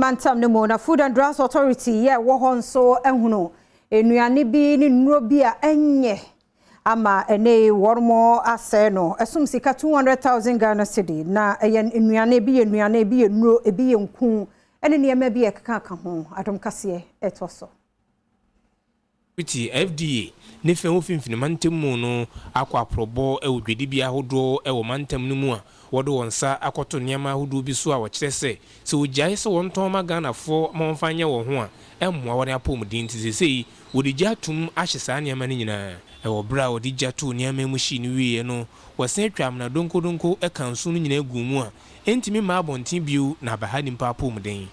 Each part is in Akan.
mantam ne mo na Food and Drugs Authority ye wo hon so ehunu enuane bi ni nnuro bi a enye ama ene wormo ase no esum sika 200,000 Ghana cedi na enuane bi nnuro ebi nku ene niema bi ekaka ka ho Adom Kasee etoso FDA ne fe wo finfini mantem mu no akwa probo e odwedi bia hodo e wo mantem no mu a wodo wonsa akoto niama hodo bi so a wo kire se ogiae se won ton ma Ghana fo monfanye wo ho a emmoa wore apomdin tisesei wodi gyatum ahyesa niama ne nyina e wo bra wodi gyato niama mu hyi ni wiye no wosen atwam na donkodonko e kanso no nyina gu mu a entimi ma abontin biu na bahani mpa apomdin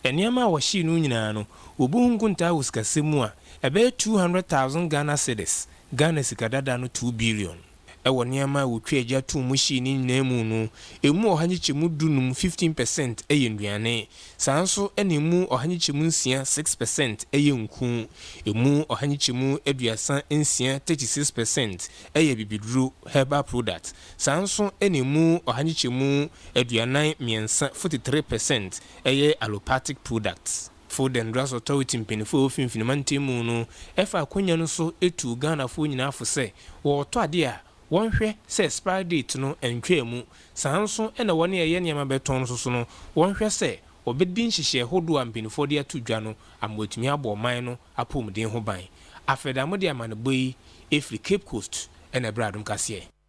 eniama wo hyi no nyina no obuhunku nta wuskasemu a ebe 200,000 Ghana cedis Ghana sikadada no 2 billion ewo niama wotwa agya to mu hyi ni nyinamu no emu ohanyichemu dunum 15% eyenduane sanso enemu ohanyichemu nsia 6% eyenku emu ohanyichemu eduasa nsia 36% eyebibiduru herbal product sanso enemu ohanyichemu eduanan miensa 43% eye allopathic products. Food and Drugs Authority mpenifo finfini mantemu no efa akonya no so etu Ghana fo nyina afo se wo to ade a wonhwe se expire date no entwemu sanso ena wone ye niam beton so no wonhwe se obedi nhihye hodo a mpenifo de atudwa no amwatumi abo man no apomden ho ban afedamo de amane boyi efri Cape Coast ena Adom Kasee.